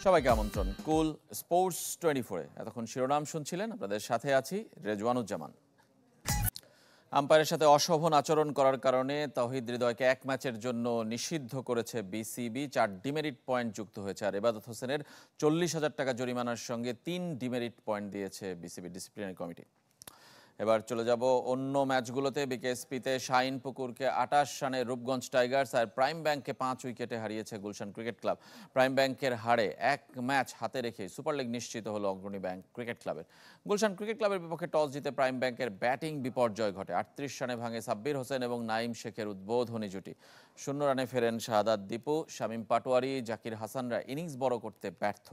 সবাইকে আমন্ত্রণ কুল স্পোর্টস 24-এ। এতক্ষণ শিরোনাম শুনছিলেন, আপনাদের সাথে আছি রেজওয়ানুজ্জামান। আম্পায়ারের সাথে অশোভন আচরণ করার কারণে তাওহিদ হৃদয়কে এক ম্যাচের জন্য নিষিদ্ধ করেছে বিসিবি। 4 ডিমেরিট পয়েন্ট যুক্ত হয়েছে, আর ইবাদত হোসেনের 40,000 টাকা জরিমানার সঙ্গে 3 ডিমেরিট পয়েন্ট দিয়েছে বিসিবি ডিসিপ্লিনারি কমিটি। এবার চলে যাব অন্য ম্যাচগুলোতে। বিকেএসপিতে শাহিন পুকুরকে 28 রানে রূপগঞ্জ টাইগার্স আর প্রাইম ব্যাংককে 5 উইকেটে হারিয়েছে গুলশান ক্রিকেট ক্লাব। প্রাইম ব্যাংকের হারে এক ম্যাচ হাতে রেখে সুপার লিগ নিশ্চিত হলো অগ্রণী ব্যাংক ক্রিকেট ক্লাবের। গুলশান ক্রিকেট ক্লাবের বিপক্ষে টস জিতে প্রাইম ব্যাংকের ব্যাটিং বিপর্যয় ঘটে। 38 রানে ভাঙে সাব্বির হোসেন এবং নাইম শেখের উদ্বোধনী জুটি। 0 রানে ফেরেন শাহাদাত দীপু, শামীম পাটোয়ারি, জাকির হাসানরা ইনিংস বড় করতে ব্যর্থ।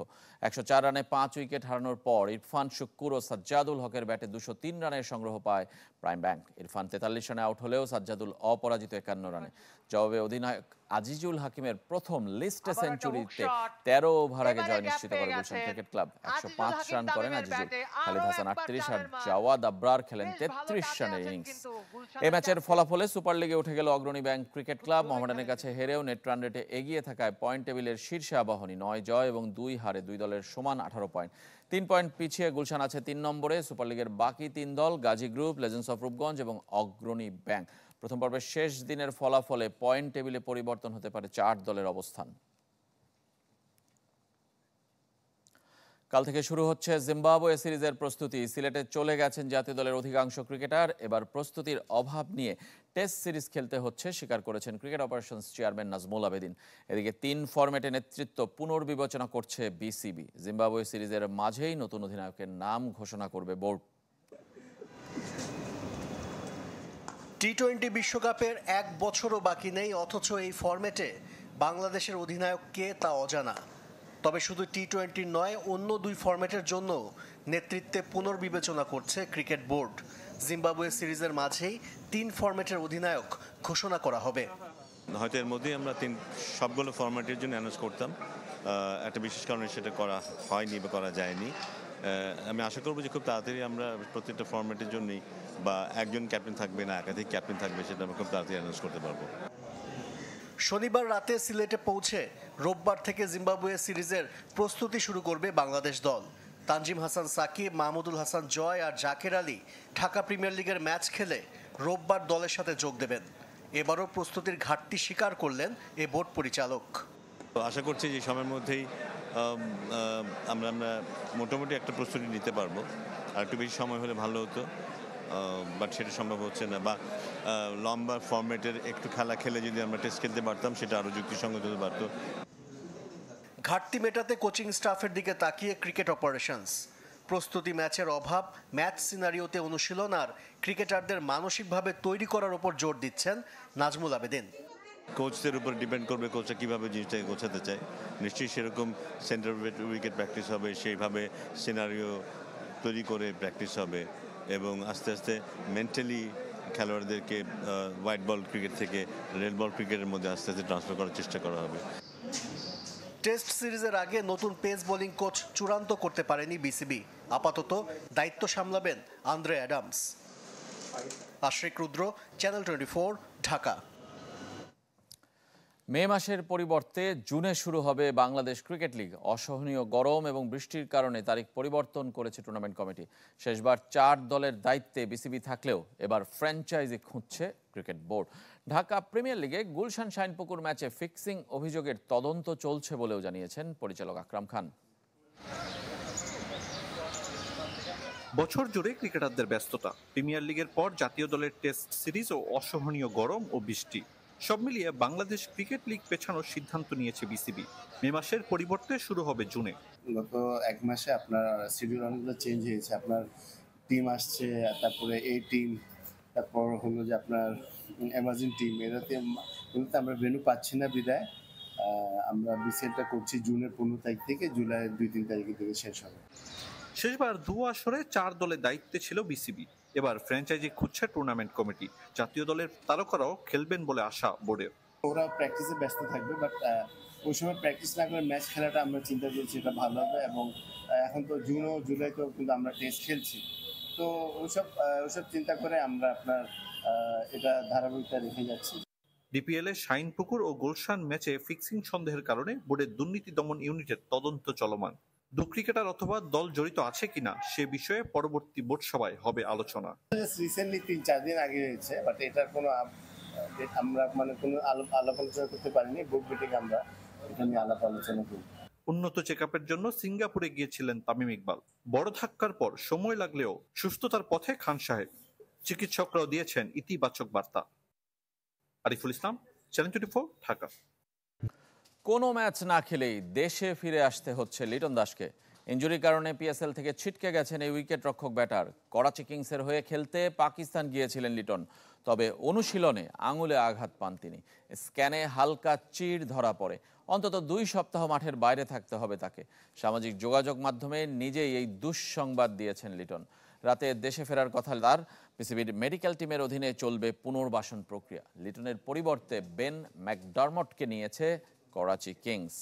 104 রানে 5 উইকেট হারানোর পর ইরফান শুক্কুর ও সাজ্জাদুল হকের ব্যাটে 203 রানের সংগ্রহ পায় প্রাইম ব্যাংক। ইরফান 43 রানে আউট হলেও সাজ্জাদুল অপরাজিত 51 রানে। জবাবে অধিনায়ক আজিজুল হাকিমের প্রথম লিস্টে সেঞ্চুরিতে 13 ওভার আগে জয় নিশ্চিত করে গুলশান ক্রিকেট ক্লাব। 105 রান করেন আজিজুল। খালিদ হাসান 38 আর জাওয়াদ আবরার খেলেন 33 রানের ইনিংস। এই ম্যাচের ফলাফলে সুপার লিগে উঠে গেল অগ্রণী ব্যাংক ক্রিকেট ক্লাব। মোহামেডানের কাছে হেরেও নেট রান রেটে এগিয়ে থাকায় পয়েন্ট টেবিলের শীর্ষে আবাহনী। 9 জয় এবং 2 হারে দুই দলের সমান 18 পয়েন্ট। 3 পয়েন্ট পিছিয়ে গুলশান আছে 3 নম্বরে। সুপার লিগের বাকি 3 দল Gazi group, legends of Rupganj এবং অগ্রণী ব্যাংক। প্রথম পর্বের শেষ দিনের ফলাফলে পয়েন্ট টেবিলে পরিবর্তন হতে পারে 4 দলের অবস্থান। কাল থেকে শুরু হচ্ছে জিম্বাবুয়ে সিরিজের প্রস্তুতি। সিলেটে চলে গেছেন জাতীয় দলের অধিকাংশ ক্রিকেটার। এবার প্রস্তুতির অভাব নিয়ে টেস্ট সিরিজ খেলতে হচ্ছে, স্বীকার করেছেন cricket operations chairman Nazmul Abedin. এদিকে 3 ফরম্যাটে নেতৃত্ব পুনর্বিবেচনা করছে বিসিবি। জিম্বাবুয়ে সিরিজের মাঝেই নতুন অধিনায়কের নাম ঘোষণা করবে বোর্ড। টি-20 বিশ্বকাপের 1 বছরও বাকি নেই, অথচ এই ফরম্যাটে বাংলাদেশের অধিনায়ক কে তা অজানা। তবে শুধু টি-20 নয়, অন্য 2 ফরম্যাটের জন্য নেতৃত্বে পুনর্বিবেচনা করছে ক্রিকেট বোর্ড। জিম্বাবুয়ে সিরিজের মাঝেই 3 ফরম্যাটের অধিনায়ক ঘোষণা করা হবে। হয়তো এর মধ্যেই আমরা সবগুলো ফরম্যাটের জন্য অ্যানাউন্স করতাম। একটা বিশেষ কারণে সেটা করা হয়নি বা করা যায়নি। আমি আশা করবো যে খুব তাড়াতাড়ি আমরা প্রত্যেকটা ফরম্যাটের জন্যই বা একজন ক্যাপ্টেন থাকবে না একাধিক ক্যাপ্টেন থাকবে সেটা আমরা খুব তাড়াতাড়ি অ্যানাউন্স করতে পারবো। শনিবার রাতে সিলেটে পৌঁছে রোববার থেকে জিম্বাবুয়ে সিরিজের প্রস্তুতি শুরু করবে বাংলাদেশ দল। তানজিম হাসান সাকিব, মাহমুদুল হাসান জয় আর জাকের আলী ঢাকা প্রিমিয়ার লিগের ম্যাচ খেলে রোববার দলের সাথে যোগ দেবেন। এবারও প্রস্তুতির ঘাটতি স্বীকার করলেন এ বোর্ড পরিচালক। আশা করছি যে সময়ের মধ্যেই আমরা মোটামুটি একটা প্রস্তুতি নিতে পারবো। আর একটু বেশি সময় হলে ভালো হতো, বাট সেটা সম্ভব হচ্ছে না। বা লম্বা ফরম্যাটের একটু খেলা খেলে যদি আমরা টেস্ট খেলতে পারতাম সেটা আরও যুক্তিসঙ্গত হতে পারতো। ঘাটতি মেটাতে কোচিং স্টাফের দিকে তাকিয়ে ক্রিকেট অপারেশনস। প্রস্তুতি ম্যাচের অভাব, ম্যাচ সিনারিওতে অনুশীলন আর ক্রিকেটারদের মানসিকভাবে তৈরি করার উপর জোর দিচ্ছেন নাজমুল আবেদিন। কোচদের উপর ডিপেন্ড করবে কোচরা কীভাবে জিনিসটাকে গোছাতে চায়। নিশ্চয়ই সেরকম সেন্টার উইকেট প্র্যাকটিস হবে, সেইভাবে সিনারিও তৈরি করে প্র্যাকটিস হবে এবং আস্তে আস্তে মেন্টালি খেলোয়াড়দেরকে হোয়াইট বল ক্রিকেট থেকে রেড বল ক্রিকেটের মধ্যে আস্তে আস্তে ট্রান্সফার করার চেষ্টা করা হবে। টেস্ট সিরিজের আগে নতুন পেস বোলিং কোচ চূড়ান্ত করতে পারেনি বিসিবি। আপাতত দায়িত্ব সামলাবেন আন্দ্রে অ্যাডামস। আশরিক রুদ্র, চ্যানেল 24, ঢাকা। মে মাসের পরিবর্তে জুনে শুরু হবে বাংলাদেশ ক্রিকেট লিগ। অসহনীয় গরম এবং বৃষ্টির কারণে তারিখ পরিবর্তন করেছে টুর্নামেন্ট কমিটি। শেষবার 4 দলের দায়িত্বে বিসিবি থাকলেও এবার ফ্র্যাঞ্চাইজি খুঁজছে ক্রিকেট বোর্ড। ঢাকা প্রিমিয়ার লিগে গুলশান শাহিনপুকুর ম্যাচে ফিক্সিং অভিযোগের তদন্ত চলছে বলেও জানিয়েছেন পরিচালক আকরাম খান। বছর জুড়ে ক্রিকেটারদের ব্যস্ততা, প্রিমিয়ার লিগের পর জাতীয় দলের টেস্ট সিরিজ ও অসহনীয় গরম ও বৃষ্টি, সব মিলিয়ে বাংলাদেশ ক্রিকেট লিগ পেছানোর সিদ্ধান্ত নিয়েছে বিসিবি। মে মাসের পরিবর্তে শুরু হবে জুনে। গত 1 মাসে আপনার শিডিউল অনেকগুলো চেঞ্জ হয়েছে। আপনার টিম আসছে, তারপরে এই টিম, তারপর হলো যে আপনার এমার্জিং টিম, এটাতে আমরা ভেন্যু পাচ্ছি না বিদায় আমরা বিসিএলটা করছি জুনের 15 তারিখ থেকে জুলাইয়ের 2-3 তারিখের দিকে শেষ হবে। শেষবার 2 আসরে 4 দলের দায়িত্বে ছিল বিসিবি। এবার ফ্র্যাঞ্চাইজি খুঁজছে টুর্নামেন্ট কমিটি। জাতীয় দলের তারকারাও খেলবেন বলে আশা বোর্ডের। ওরা প্র্যাকটিসে ব্যস্ত থাকবে, বাট ওই সময় প্র্যাকটিস না করে ম্যাচ খেলাটা আমরা চিন্তা করছি এটা ভালো হবে। এবং এখন তো জুন ও জুলাইতেও কিন্তু আমরা টেস্ট খেলছি, তো ওইসব চিন্তা করে আমরা আপনার এটা ধারাবাহিকতা রেখে যাচ্ছি। ডিপিএল এ শাইনপুকুর ও গুলশান ম্যাচে ফিক্সিং সন্দেহের কারণে বোর্ডের দুর্নীতি দমন ইউনিটের তদন্ত চলমান। দু ক্রিকেটার অথবা দল জড়িত আছে কিনা সে বিষয়ে পরবর্তী বোর্ড সভায় হবে আলোচনা। রিসেন্টলি 3-4 দিন আগে হয়েছে, বাট এটার কোনো আমরা কোনো আলাপ আলোচনা করতে পারিনি। বোর্ড মিটিং আমরা এটা নিয়ে আলাপ আলোচনা করি। উন্নত চেকআপের জন্য সিঙ্গাপুরে গিয়েছিলেন তামিম ইকবাল। বড় ধাক্কার পর সময় লাগলেও সুস্থতার পথে খান সাহেব। চিকিৎসকরাও দিয়েছেন ইতিবাচক বার্তা। আরিফুল ইসলাম, চ্যানেল 24, ঢাকা। কোনো ম্যাচ না খেলেই দেশে ফিরে আসতে হচ্ছে লিটন দাসকে। ইনজুরির কারণে পিএসএল থেকে ছিটকে গেছেন এই উইকেট রক্ষক ব্যাটার। করাচি কিংসের হয়ে খেলতে পাকিস্তান গিয়েছিলেন লিটন, তবে অনুশীলনে আঙুলে আঘাত পান তিনি। স্ক্যানে হালকা চিড় ধরা পড়ে। অন্তত 2 সপ্তাহ মাঠের বাইরে থাকতে হবে তাকে। সামাজিক যোগাযোগ মাধ্যমে নিজেই এই দুঃসংবাদ দিয়েছেন লিটন। রাতে দেশে ফেরার কথা তার। পিসিবির মেডিকেল টিমের অধীনে চলবে পুনর্বাসন প্রক্রিয়া। লিটনের পরিবর্তে বেন ম্যাকডারমটকে নিয়েছে করাচি কিংস।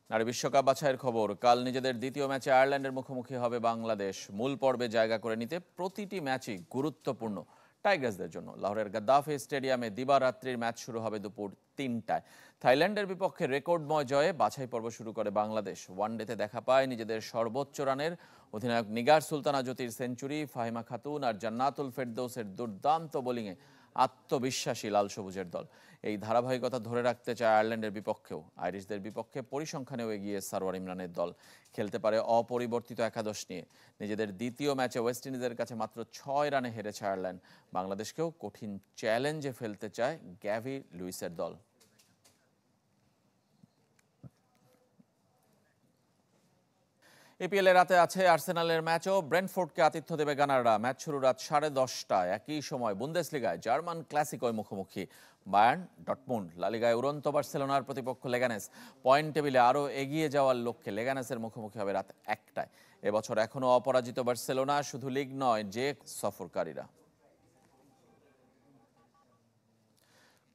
নারী বিশ্বকাপ বাছাইয়ের খবর। কাল নিজেদের দ্বিতীয় ম্যাচে আয়ারল্যান্ডের মুখোমুখি হবে বাংলাদেশ। মূল পর্বে জায়গা করে নিতে প্রতিটি ম্যাচই গুরুত্বপূর্ণ টাইগার্সদের জন্য। লাহোরের গাদ্দাফি স্টেডিয়ামে দিবারাত্রির ম্যাচ শুরু হবে দুপুর 3টায়। থাইল্যান্ডের বিপক্ষে রেকর্ডময় জয়ে বাছাই পর্ব শুরু করে বাংলাদেশ। ওয়ানডেতে দেখা পায় নিজেদের সর্বোচ্চ রানের অধিনায়ক নিগার সুলতানা জ্যোতির সেঞ্চুরি, ফাহিমা খাতুন আর জান্নাতুল ফেরদৌসের দুর্দান্ত বোলিংয়ে আত্মবিশ্বাসী লাল সবুজের দল। এই ধারাবাহিকতা ধরে রাখতে চায় আয়ারল্যান্ডের বিপক্ষেও। আইরিশদের বিপক্ষে পরিসংখ্যানেও এগিয়ে সারোয়ার ইমরানের দল। খেলতে পারে অপরিবর্তিত একাদশ নিয়ে। নিজেদের দ্বিতীয় ম্যাচে ওয়েস্ট ইন্ডিজের কাছে মাত্র 6 রানে হেরেছে আয়ারল্যান্ড। বাংলাদেশকেও কঠিন চ্যালেঞ্জে ফেলতে চায় গ্যাভি লুইসের দল। এপিএল এ রাতে আছে আর্সেনালের ম্যাচও। ব্রেন্টফোর্ডকে আতিথ্য দেবে গানাররা। ম্যাচ শুরু রাত 10:30টায়। একই সময় বুন্দেসলিগায় জার্মান ক্লাসিকোয় মুখোমুখি বায়ার্ন ডর্টমুন্ড। লা লিগায় উড়ন্ত বার্সেলোনার প্রতিপক্ষ লেগানেস। পয়েন্ট টেবিলে আরও এগিয়ে যাওয়ার লক্ষ্যে লেগানেসের মুখোমুখি হবে রাত 1টায়। এবছর এখনও অপরাজিত বার্সেলোনা, শুধু লিগ নয়, যে সফরকারীরা।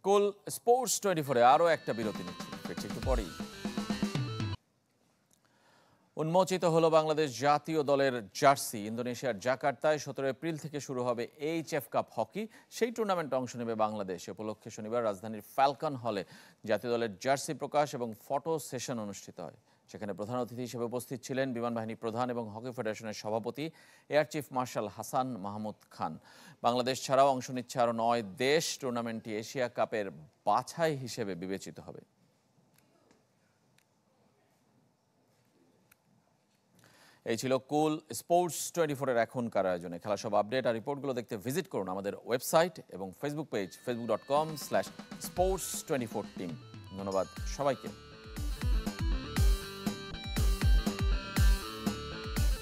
কুল স্পোর্টস 24-এ আরও একটা বিরতি নিচ্ছে, ফিরছি একটু পরেই। উন্মোচিত হলো বাংলাদেশ জাতীয় দলের জার্সি। ইন্দোনেশিয়ার জাকার্তায় 17 এপ্রিল থেকে শুরু হবে এইচএফ কাপ হকি। সেই টুর্নামেন্টে অংশ নেবে বাংলাদেশ। এ উপলক্ষে শনিবার রাজধানীর ফ্যালকন হলে জাতীয় দলের জার্সি প্রকাশ এবং ফটো সেশন অনুষ্ঠিত হয়। সেখানে প্রধান অতিথি হিসেবে উপস্থিত ছিলেন বিমান বাহিনী প্রধান এবং হকি ফেডারেশনের সভাপতি air chief marshal Hasan Mahmud Khan. Bangladesh ছাড়াও অংশ নিচ্ছে আরও 9 দেশ। টুর্নামেন্টটি এশিয়া কাপের বাছাই হিসেবে বিবেচিত হবে। এই ছিল কুল স্পোর্টস 24-এর এখনকার আয়োজনে। খেলা সব আপডেট আর রিপোর্টগুলো দেখতে ভিজিট করুন আমাদের ওয়েবসাইট এবং ফেসবুক পেজ facebook.com/sports24team। ধন্যবাদ সবাইকে।